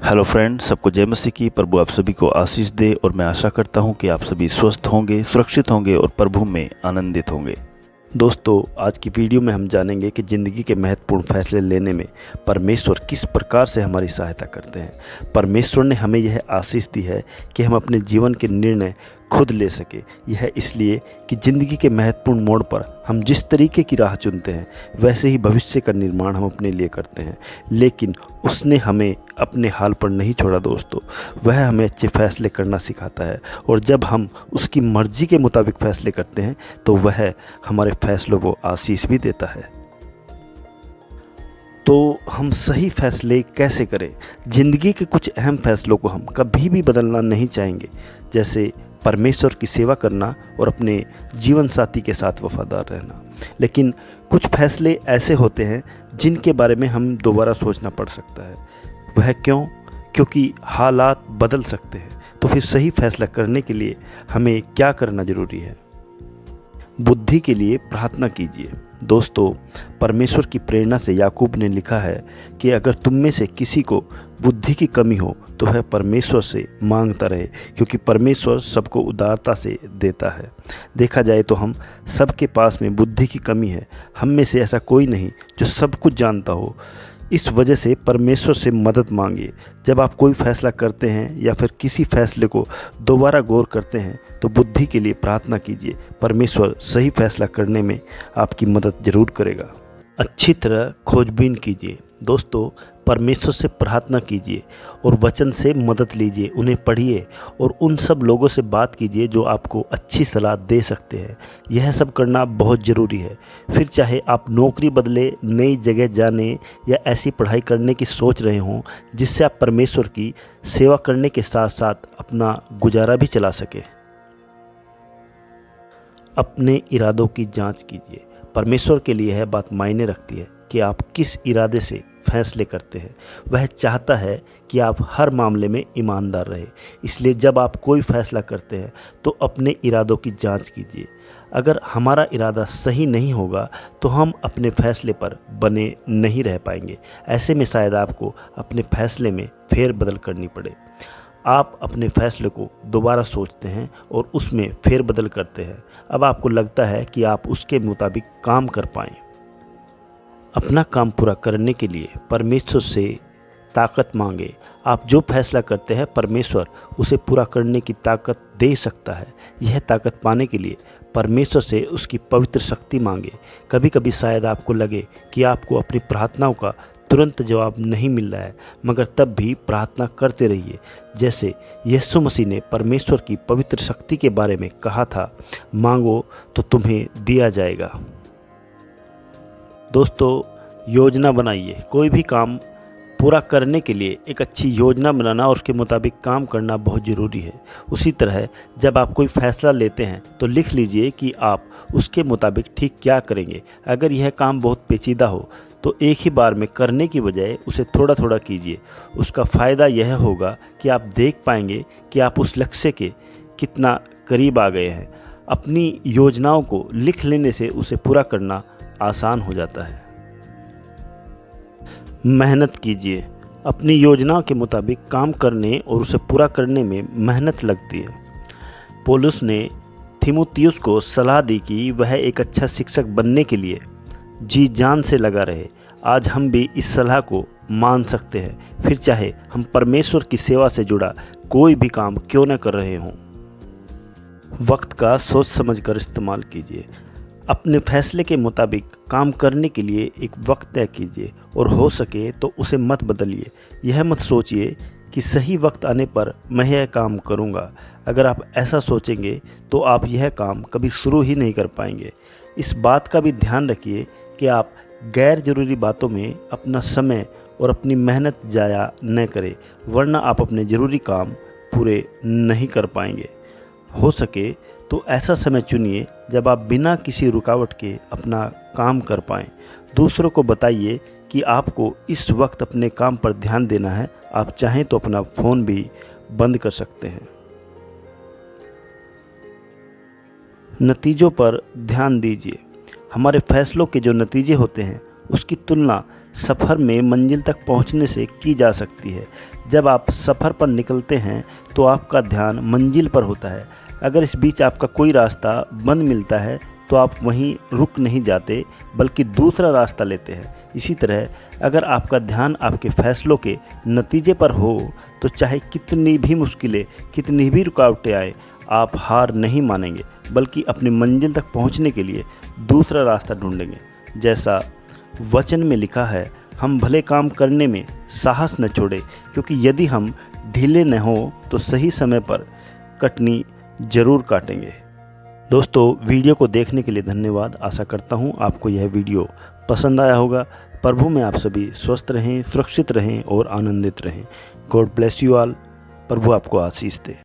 Hello friends, सबको जय मसीह की। प्रभु आप सभी को आशीष दे और मैं आशा करता हूं कि आप सभी स्वस्थ होंगे, सुरक्षित होंगे और प्रभु में आनंदित होंगे। दोस्तों, आज की वीडियो में हम जानेंगे कि ज़िंदगी के महत्वपूर्ण फैसले लेने में परमेश्वर किस प्रकार से हमारी सहायता करते हैं। परमेश्वर ने हमें यह आशीष दी है कि हम अपने जीवन के निर्णय खुद ले सके। यह इसलिए कि ज़िंदगी के महत्वपूर्ण मोड़ पर हम जिस तरीके की राह चुनते हैं वैसे ही भविष्य का निर्माण हम अपने लिए करते हैं। लेकिन उसने हमें अपने हाल पर नहीं छोड़ा दोस्तों, वह हमें अच्छे फैसले करना सिखाता है और जब हम उसकी मर्ज़ी के मुताबिक फैसले करते हैं तो वह हमारे फैसलों को आशीष भी देता है। तो हम सही फैसले कैसे करें? ज़िंदगी के कुछ अहम फैसलों को हम कभी भी बदलना नहीं चाहेंगे, जैसे परमेश्वर की सेवा करना और अपने जीवन साथी के साथ वफादार रहना। लेकिन कुछ फैसले ऐसे होते हैं जिनके बारे में हम दोबारा सोचना पड़ सकता है। वह क्यों? क्योंकि हालात बदल सकते हैं। तो फिर सही फैसला करने के लिए हमें क्या करना ज़रूरी है? बुद्धि के लिए प्रार्थना कीजिए। दोस्तों, परमेश्वर की प्रेरणा से याकूब ने लिखा है कि अगर तुम में से किसी को बुद्धि की कमी हो तो वह परमेश्वर से मांगता रहे, क्योंकि परमेश्वर सबको उदारता से देता है। देखा जाए तो हम सबके पास में बुद्धि की कमी है। हम में से ऐसा कोई नहीं जो सब कुछ जानता हो। इस वजह से परमेश्वर से मदद मांगिए। जब आप कोई फैसला करते हैं या फिर किसी फैसले को दोबारा गौर करते हैं तो बुद्धि के लिए प्रार्थना कीजिए। परमेश्वर सही फैसला करने में आपकी मदद ज़रूर करेगा। अच्छी तरह खोजबीन कीजिए। दोस्तों, परमेश्वर से प्रार्थना कीजिए और वचन से मदद लीजिए, उन्हें पढ़िए और उन सब लोगों से बात कीजिए जो आपको अच्छी सलाह दे सकते हैं। यह सब करना बहुत ज़रूरी है। फिर चाहे आप नौकरी बदले, नई जगह जाने या ऐसी पढ़ाई करने की सोच रहे हों जिससे आप परमेश्वर की सेवा करने के साथ साथ अपना गुजारा भी चला सकें। अपने इरादों की जांच कीजिए। परमेश्वर के लिए यह बात मायने रखती है कि आप किस इरादे से फैसले करते हैं। वह चाहता है कि आप हर मामले में ईमानदार रहे। इसलिए जब आप कोई फैसला करते हैं तो अपने इरादों की जांच कीजिए। अगर हमारा इरादा सही नहीं होगा तो हम अपने फैसले पर बने नहीं रह पाएंगे। ऐसे में शायद आपको अपने फैसले में फेरबदल करनी पड़े। आप अपने फैसले को दोबारा सोचते हैं और उसमें फेरबदल करते हैं। अब आपको लगता है कि आप उसके मुताबिक काम कर पाएं। अपना काम पूरा करने के लिए परमेश्वर से ताकत मांगे। आप जो फैसला करते हैं परमेश्वर उसे पूरा करने की ताकत दे सकता है। यह ताकत पाने के लिए परमेश्वर से उसकी पवित्र शक्ति मांगे। कभी कभी शायद आपको लगे कि आपको अपनी प्रार्थनाओं का तुरंत जवाब नहीं मिल रहा है, मगर तब भी प्रार्थना करते रहिए। जैसे यीशु मसीह ने परमेश्वर की पवित्र शक्ति के बारे में कहा था, मांगो तो तुम्हें दिया जाएगा। दोस्तों, योजना बनाइए। कोई भी काम पूरा करने के लिए एक अच्छी योजना बनाना और उसके मुताबिक काम करना बहुत ज़रूरी है। उसी तरह जब आप कोई फ़ैसला लेते हैं तो लिख लीजिए कि आप उसके मुताबिक ठीक क्या करेंगे। अगर यह काम बहुत पेचीदा हो तो एक ही बार में करने की बजाय उसे थोड़ा थोड़ा कीजिए। उसका फ़ायदा यह होगा कि आप देख पाएंगे कि आप उस लक्ष्य के कितना करीब आ गए हैं। अपनी योजनाओं को लिख लेने से उसे पूरा करना आसान हो जाता है। मेहनत कीजिए। अपनी योजनाओं के मुताबिक काम करने और उसे पूरा करने में मेहनत लगती है। पौलुस ने तीमुथियुस को सलाह दी कि वह एक अच्छा शिक्षक बनने के लिए जी जान से लगा रहे। आज हम भी इस सलाह को मान सकते हैं, फिर चाहे हम परमेश्वर की सेवा से जुड़ा कोई भी काम क्यों न कर रहे हों। वक्त का सोच समझकर इस्तेमाल कीजिए। अपने फैसले के मुताबिक काम करने के लिए एक वक्त तय कीजिए और हो सके तो उसे मत बदलिए। यह मत सोचिए कि सही वक्त आने पर मैं यह काम करूंगा। अगर आप ऐसा सोचेंगे तो आप यह काम कभी शुरू ही नहीं कर पाएंगे। इस बात का भी ध्यान रखिए कि आप गैर ज़रूरी बातों में अपना समय और अपनी मेहनत ज़ाया न करें, वरना आप अपने ज़रूरी काम पूरे नहीं कर पाएंगे। हो सके तो ऐसा समय चुनिए जब आप बिना किसी रुकावट के अपना काम कर पाएँ। दूसरों को बताइए कि आपको इस वक्त अपने काम पर ध्यान देना है। आप चाहें तो अपना फ़ोन भी बंद कर सकते हैं। नतीजों पर ध्यान दीजिए। हमारे फैसलों के जो नतीजे होते हैं उसकी तुलना सफ़र में मंजिल तक पहुंचने से की जा सकती है। जब आप सफ़र पर निकलते हैं तो आपका ध्यान मंजिल पर होता है। अगर इस बीच आपका कोई रास्ता बंद मिलता है तो आप वहीं रुक नहीं जाते बल्कि दूसरा रास्ता लेते हैं। इसी तरह अगर आपका ध्यान आपके फैसलों के नतीजे पर हो तो चाहे कितनी भी मुश्किलें, कितनी भी रुकावटें आए, आप हार नहीं मानेंगे बल्कि अपनी मंजिल तक पहुंचने के लिए दूसरा रास्ता ढूंढेंगे। जैसा वचन में लिखा है, हम भले काम करने में साहस न छोड़ें, क्योंकि यदि हम ढीले न हों तो सही समय पर कटनी ज़रूर काटेंगे। दोस्तों, वीडियो को देखने के लिए धन्यवाद। आशा करता हूँ आपको यह वीडियो पसंद आया होगा। प्रभु में आप सभी स्वस्थ रहें, सुरक्षित रहें और आनंदित रहें। God bless you all. प्रभु आपको आशीष दे।